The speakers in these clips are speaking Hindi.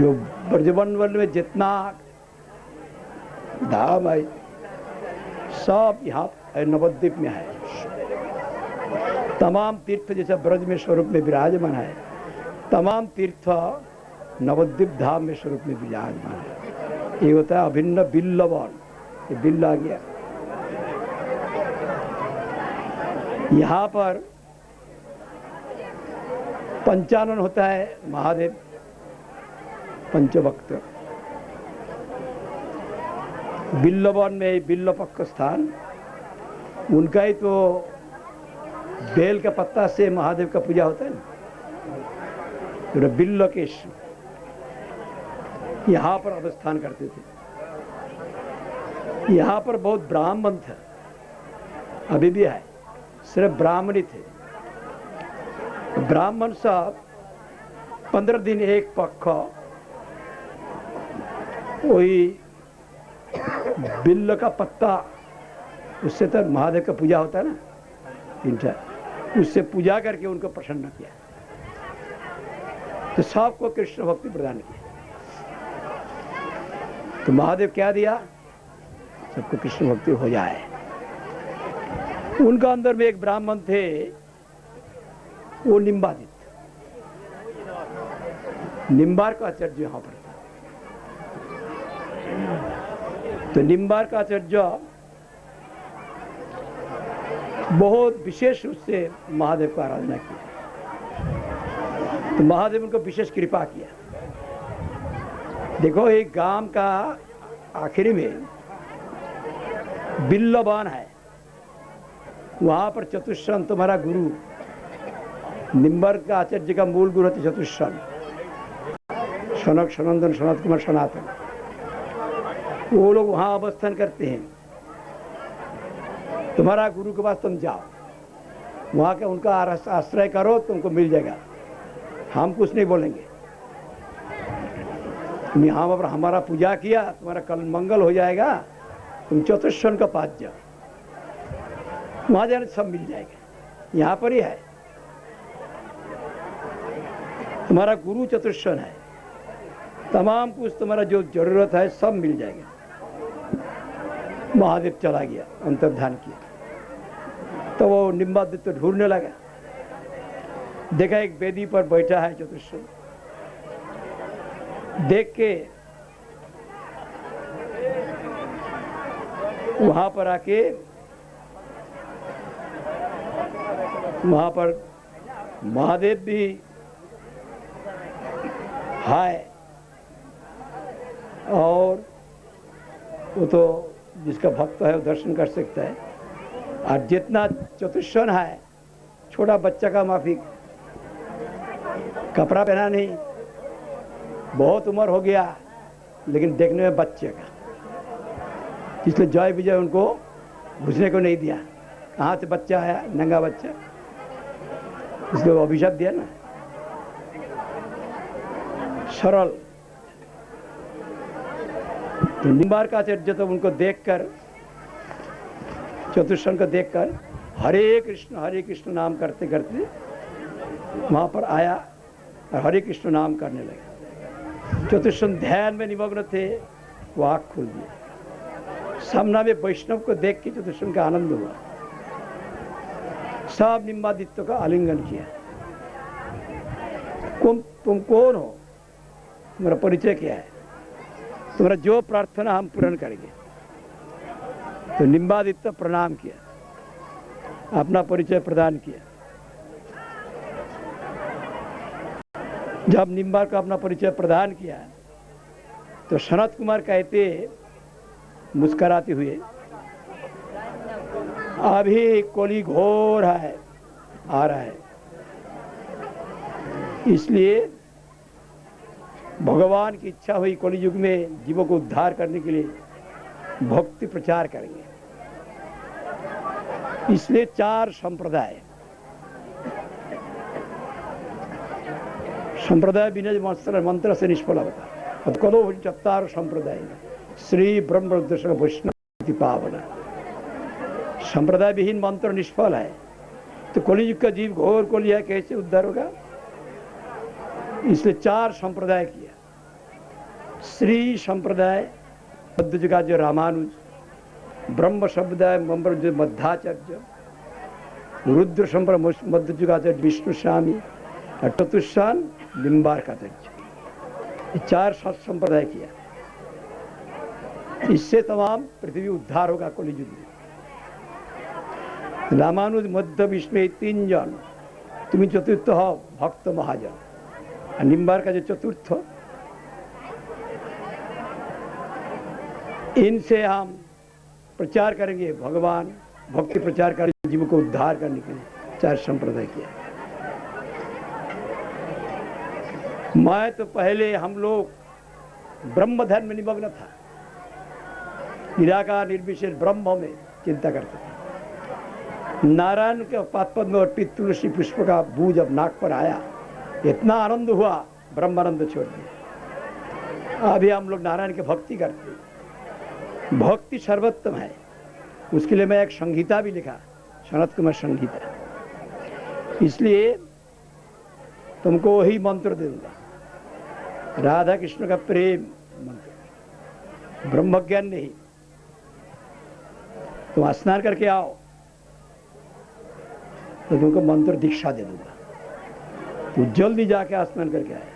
जो ब्रजमंडल में जितना धाम है सब यहाँ नवद्वीप में है। तमाम तीर्थ जैसे ब्रज में स्वरूप में विराजमान है, तमाम तीर्थ नवद्वीप धाम में स्वरूप में विराजमान है। ये होता है अभिन्न बिल्लवन, ये बिल्ल आ गया। यहाँ पर पंचानन होता है महादेव पंचभक्त। बिल्लवन में बिल्ल पक्ष स्थान, उनका ही तो बेल का पत्ता से महादेव का पूजा होता है ना, तो बिल्लकेश यहाँ पर अवस्थान करते थे। यहाँ पर बहुत ब्राह्मण थे, अभी भी है, सिर्फ ब्राह्मण ही थे। ब्राह्मण साहब 15 दिन एक पक्ष वही बिल्ल का पत्ता, उससे तो महादेव का पूजा होता है ना, इनका उससे पूजा करके उनको प्रसन्न किया, तो सबको कृष्ण भक्ति प्रदान किया। तो महादेव क्या दिया, सबको कृष्ण भक्ति हो जाए। उनका अंदर में एक ब्राह्मण थे, वो निम्बादित्य, निम्बार का आचार्य यहाँ पर था। तो निम्बार का आचार्य बहुत विशेष रूप से महादेव का आराधना किया, तो महादेव उनको विशेष कृपा किया। देखो एक गांव का आखिरी में बिल्लवान है, वहां पर चतुष्शन तुम्हारा गुरु निम्बर का आचार्य का मूल गुरु थे चतुष्शन, सनक सनंदन सनत कुमार सनातन, वो लोग वहां अवस्थान करते हैं। तुम्हारा गुरु के पास तुम जाओ, वहां के उनका आश्रय करो, तुमको मिल जाएगा, हम कुछ नहीं बोलेंगे। तुम यहाँ पर हमारा पूजा किया, तुम्हारा कल मंगल हो जाएगा, तुम चतुष्शन का पास जाओ, वहां जाने सब मिल जाएगा, यहाँ पर ही है। तुम्हारा गुरु चतुष्शन है, तमाम कुछ तुम्हारा जो जरूरत है सब मिल जाएगा। महादेव चला गया, अंतर्धान किया, तो वो निम्बादित्य ढूंढने लगा, देखा एक वेदी पर बैठा है चतुष्शन, देख के वहां पर आके वहां पर महादेव भी है, और वो तो जिसका भक्त है वो दर्शन कर सकता है। और जितना चतुष्शन है, छोटा बच्चा का माफिक, कपड़ा पहना नहीं, बहुत उम्र हो गया, लेकिन देखने में बच्चे का, इसलिए जय विजय उनको घुसने को नहीं दिया। कहाँ से बच्चा आया, नंगा बच्चा, इसलिए वो अभिशाप दिया ना, सरल। तो निम्बार का आचार्य तो उनको देखकर, चतुष्शन को देखकर हरे कृष्ण नाम करते करते वहां पर आया और हरे कृष्ण नाम करने लगे। चतुष्शन ध्यान में निमग्न थे, वो आँख खोल दिया। सामना में वैष्णव को देख के चतुष्शन का आनंद हुआ, सब निम्बादित्य का आलिंगन किया। तुम कौन हो, तुम्हारा परिचय क्या है, तुम्हारा जो प्रार्थना हम पूर्ण करेंगे। तो निम्बादित्य प्रणाम किया, अपना परिचय प्रदान किया। जब निम्बार का अपना परिचय प्रदान किया, तो सनत कुमार कहते मुस्कुराते हुए, अभी कली घोर है आ रहा है, इसलिए भगवान की इच्छा हुई कलयुग में जीवों को उद्धार करने के लिए भक्ति प्रचार करेंगे। इसलिए 4 संप्रदाय, संप्रदाय बिना मंत्र से निष्फल होता। कलो 4 संप्रदाय, श्री ब्रह्म दर्शन वैष्णव पावना। संप्रदाय विहीन मंत्र निष्फल है, तो कलयुग का जीव घोर को लिया कैसे उद्धार होगा। इसलिए 4 संप्रदाय किया। श्री संप्रदाय मध्य युग का जो रामानुज, ब्रह्म संप्रदाय जो मध्वाचार्य, रुद्र संप्रदाय मध्य युग का जो विष्णु स्वामी और चतुष्सान निम्बार्काचार्य, ये 4 संप्रदाय किया। इससे तमाम पृथ्वी उद्धार होगा कलियुग में। रामानुज मध्य विष्णु 3 जन, तुम्हें चतुर्थ हो भक्त महाजन, और निम्बार का जो चतुर्थ, इनसे हम प्रचार करेंगे भगवान, भक्ति प्रचार करेंगे जीव को उद्धार करने के लिए 4 संप्रदाय किया। मैं तो पहले हम लोग ब्रह्म ध्यान में निमग्न था, निराकार निर्विशेष ब्रह्म में चिंता करते थे। नारायण के पादपद में अर्पित तुलसी पुष्प का बूझ अब नाक पर आया, इतना आनंद हुआ, ब्रह्मानंद छोड़ दिया। अभी हम लोग नारायण की भक्ति करते हैं। भक्ति सर्वोत्तम है, उसके लिए मैं एक संहिता भी लिखा, सनत कुमार संहिता। इसलिए तुमको वही मंत्र दे दूंगा, राधा कृष्ण का प्रेम मंत्र, ब्रह्म ज्ञान नहीं। तुम स्नान करके आओ तो तुमको मंत्र दीक्षा दे दूंगा। तो जल्दी जाके स्नान करके आए,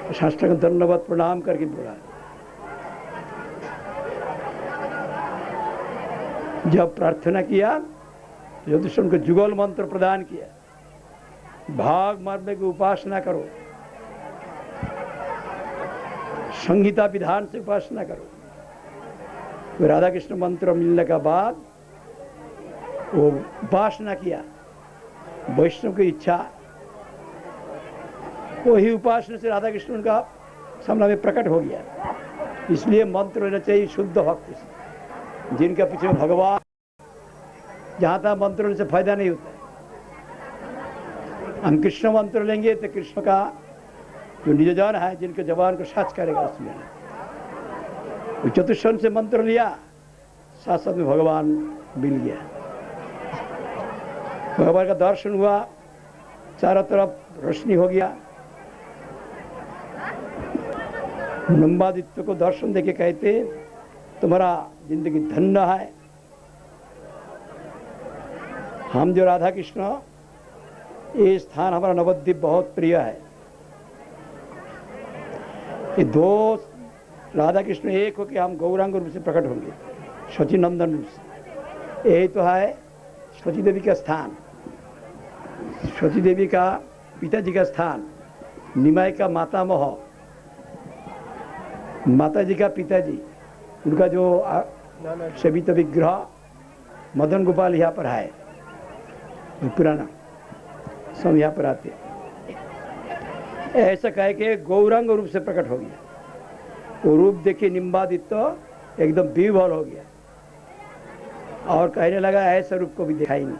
तो शास्त्र का धन्यवाद प्रणाम करके बोला। जब प्रार्थना किया तो ज्योतिष को जुगल मंत्र प्रदान किया, भाग मर्म की उपासना करो, संहिता विधान से उपासना करो। तो राधा कृष्ण मंत्र मिलने के बाद वो उपासना किया, वैष्णव की इच्छा, वही उपासना से राधा कृष्ण का सामने में प्रकट हो गया। इसलिए मंत्र लेना चाहिए शुद्ध भक्ति से, जिनके पीछे भगवान, जहाँ तक मंत्र लेने से फायदा नहीं होता है। हम कृष्ण मंत्र लेंगे तो कृष्ण का जो निजजान है, जिनके जवान को सच करेगा उसमें। चतुष्सन से मंत्र लिया, साथ साथ में भगवान मिल गया, भगवान का दर्शन हुआ, चारों तरफ रोशनी हो गया। नंबादित्य को दर्शन देके कहते तुम्हारा जिंदगी धन्य है। हम जो राधा कृष्ण, ये स्थान हमारा नवद्वीप बहुत प्रिय है। ये 2 राधा कृष्ण एक होकर हम गौरांग रूप से प्रकट होंगे, शची नंदन रूप से। यही तो है शची देवी का स्थान, शची देवी का पिताजी का स्थान, निमाई का मातामह, माताजी का पिताजी, उनका जो सेवित विग्रह मदन गोपाल यहाँ पर है, पुराना सब यहाँ पर आते। ऐसा कह के गौरांग रूप से प्रकट हो गया। वो रूप देखे निम्बादित्य एकदम विह्वल हो गया और कहने लगा ऐसा रूप को भी दिखाएंगे,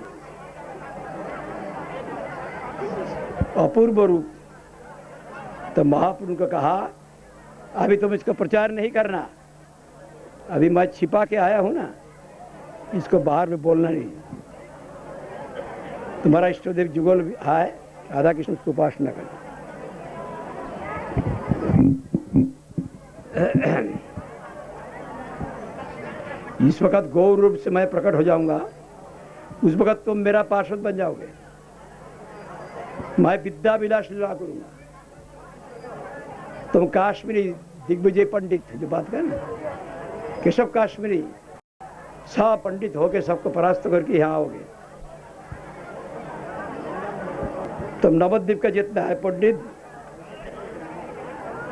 अपूर्व रूप। तो महाप्रभु को कहा अभी तुम इसका प्रचार नहीं करना, अभी मैं छिपा के आया हूं ना, इसको बाहर में बोलना नहीं। तुम्हारा इष्टदेव जुगल है, राधा कृष्ण उसको उपासना करना। इस वक्त गौर रूप से मैं प्रकट हो जाऊंगा, उस वक्त तुम मेरा पार्षद बन जाओगे। मैं विद्या विलास लीला करूंगा। तुम काश्मीरी दिग्विजय पंडित जो बात कर ना, केशव काश्मीरी सब पंडित होके सबको परास्त करके यहाँ आओगे। तुम नवद्वीप का जितना है पंडित,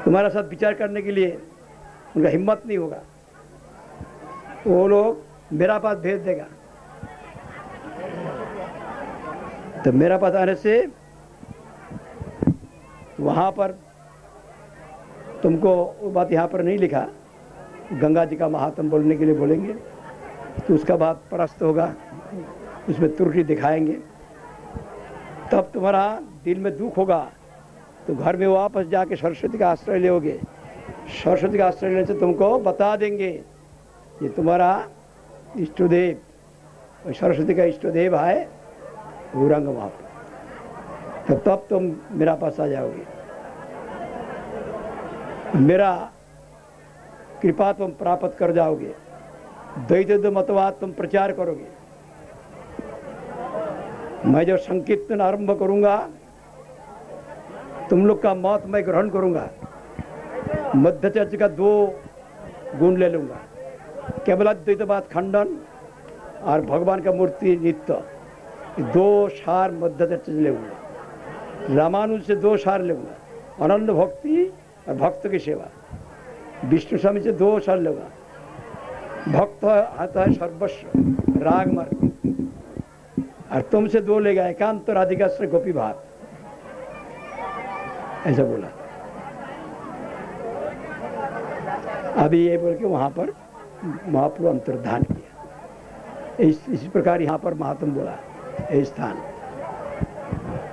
तुम्हारा साथ विचार करने के लिए उनका हिम्मत नहीं होगा, वो लोग मेरा पास भेज देगा। तो मेरा पास आने से वहां पर तुमको, वो बात यहाँ पर नहीं लिखा, गंगा जी का महात्म बोलने के लिए बोलेंगे, तो उसका बात परास्त होगा, उसमें त्रुटि दिखाएंगे। तब तुम्हारा दिल में दुख होगा, तो घर में वापस जाके सरस्वती का आश्रय लोगे। सरस्वती का आश्रय लेने से तुमको बता देंगे ये तुम्हारा इष्टदेव, और सरस्वती का इष्टदेव है गौरांग महाप्रभु। तो तब तुम मेरा पास आ जाओगे। मेरा कृपा तुम प्राप्त कर जाओगे, द्वैत मतवाद तुम प्रचार करोगे। मैं जो संकीर्तन आरंभ करूंगा तुम लोग का मत मैं ग्रहण करूंगा। मध्य चर्च का 2 गुण ले लूंगा, केवल अद्वैतवाद खंडन और भगवान का मूर्ति नित्य, 2 सार मध्य चर्च ले लूंगा। रामानुज से 2 सार लूंगा, अनंत भक्ति और भक्त की सेवा। विष्णु स्वामी से 2 सार लूंगा, भक्त आता है सर्वस्व राग मार्ग। और तुमसे 2 लेगा, एकांत राधिका से गोपी भाव, ऐसा बोला। अभी ये बोल के वहां पर महाप्रभु अंतर्धान किया। इस प्रकार यहाँ पर महात्मा बोला, ये स्थान,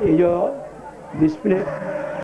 ये जो डिस्प्ले